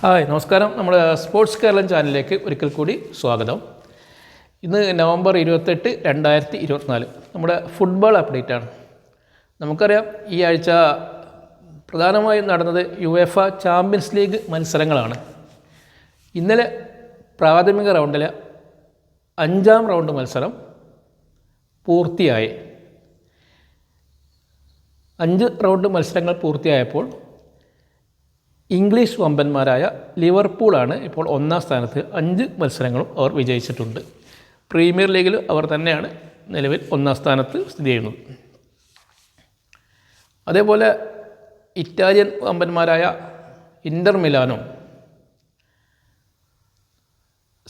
Hi നമസ്കാരം. നമ്മുടെ sports Keralam ചാനലിലേക്ക് ഒരിക്കൽ കൂടി സ്വാഗതം. ഇന്ന് നവംബർ 28, 2024 നമ്മുടെ ഫുട്ബോൾ അപ്ഡേറ്റാണ്. നമുക്കറിയാം ഈ ആഴ്ച പ്രധാനമായും നടന്നത് യുവേഫ ചാമ്പ്യൻസ് ലീഗ് മത്സരങ്ങളാണ്. ഇന്നലെ പ്രാഥമിക റൗണ്ടിലെ 5ാം റൗണ്ട് മത്സരം പൂർത്തിയായി. 5 റൗണ്ട് മത്സരങ്ങൾ പൂർത്തിയായപ്പോൾ ഇംഗ്ലീഷ് വമ്പന്മാരായ ലിവർപൂളാണ് ഇപ്പോൾ 1ാം സ്ഥാനത്ത്. 5 മത്സരങ്ങളും അവർ വിജയിച്ചിട്ടുണ്ട്. പ്രീമിയർ ലീഗിൽ അവർ തന്നെയാണ് നിലവിൽ 1ാം സ്ഥാനത്ത് സ്ഥിതി ചെയ്യുന്നത്. അതേപോലെ ഇറ്റാലിയൻ വമ്പന്മാരായ ഇൻ്റർ മിലാനും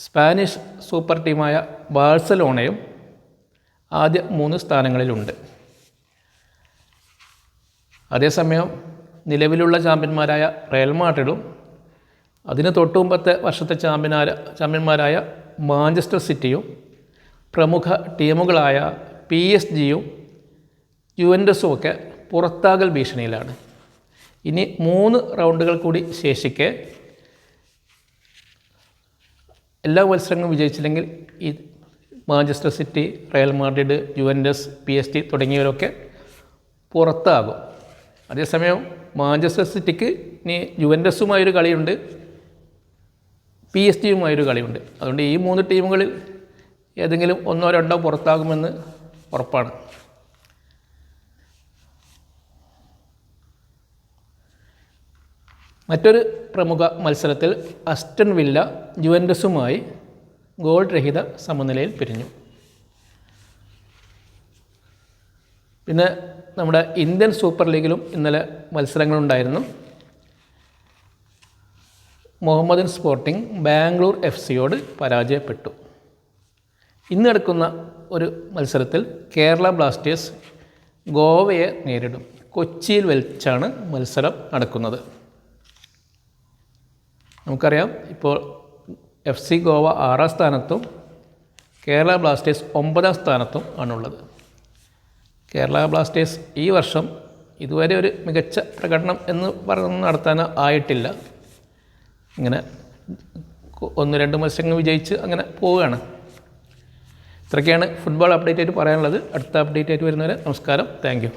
സ്പാനിഷ് സൂപ്പർ ടീമായ ബാഴ്സലോണയും ആദ്യ 3 സ്ഥാനങ്ങളിലുണ്ട്. അതേസമയം നിലവിലുള്ള ചാമ്പ്യന്മാരായ റയൽ മാഡ്രിഡും അതിന് തൊട്ടുമുമ്പത്തെ വർഷത്തെ ചാമ്പ്യന്മാരായ മാഞ്ചസ്റ്റർ സിറ്റിയും പ്രമുഖ ടീമുകളായ PSG-യും യുവൻറ്റസും ഒക്കെ പുറത്താകൽ ഭീഷണിയിലാണ്. ഇനി 3 റൗണ്ടുകൾ കൂടി ശേഷിക്കെ എല്ലാ മത്സരങ്ങളും വിജയിച്ചില്ലെങ്കിൽ ഈ Manchester city, Real Madrid, Juventus, PSG തുടങ്ങിയവരൊക്കെ പുറത്താകും. അതേസമയം മാഞ്ചസ്റ്റർ സിറ്റിക്ക് ഇനി യുവൻറ്റസുമായൊരു കളിയുണ്ട്, PSG-യുമായൊരു കളിയുണ്ട്. അതുകൊണ്ട് ഈ 3 ടീമുകളിൽ ഏതെങ്കിലും 1-2 പുറത്താകുമെന്ന് ഉറപ്പാണ്. മറ്റൊരു പ്രമുഖ മത്സരത്തിൽ അസ്റ്റൺ വില്ല യുവൻറ്റസുമായി ഗോൾ രഹിത സമനിലയിൽ പിരിഞ്ഞു. പിന്നെ നമ്മുടെ ഇന്ത്യൻ സൂപ്പർ ലീഗിലും ഇന്നലെ മത്സരങ്ങളുണ്ടായിരുന്നു. മുഹമ്മദൻ സ്പോർട്ടിംഗ് ബാംഗ്ലൂർ FC-യോട് പരാജയപ്പെട്ടു. ഇന്ന് നടക്കുന്ന ഒരു മത്സരത്തിൽ കേരള ബ്ലാസ്റ്റേഴ്സ് ഗോവയെ നേരിടും. കൊച്ചിയിൽ വെച്ചാണ് മത്സരം നടക്കുന്നത്. നമുക്കറിയാം ഇപ്പോൾ FC ഗോവ 6ാം സ്ഥാനത്തും കേരള ബ്ലാസ്റ്റേഴ്സ് 9ാം സ്ഥാനത്തും ആണുള്ളത്. കേരള ബ്ലാസ്റ്റേഴ്സ് ഈ വർഷം ഇതുവരെ ഒരു മികച്ച പ്രകടനം എന്ന് പറഞ്ഞ് നടത്താൻ ആയിട്ടില്ല. ഇങ്ങനെ 1-2 മത്സരങ്ങൾ വിജയിച്ച് അങ്ങനെ പോവുകയാണ്. ഇത്രയൊക്കെയാണ് ഫുട്ബോൾ അപ്ഡേറ്റ് ആയിട്ട് പറയാനുള്ളത്. അടുത്ത അപ്ഡേറ്റ് ആയിട്ട് വരുന്നവരെ നമസ്കാരം. Thank you.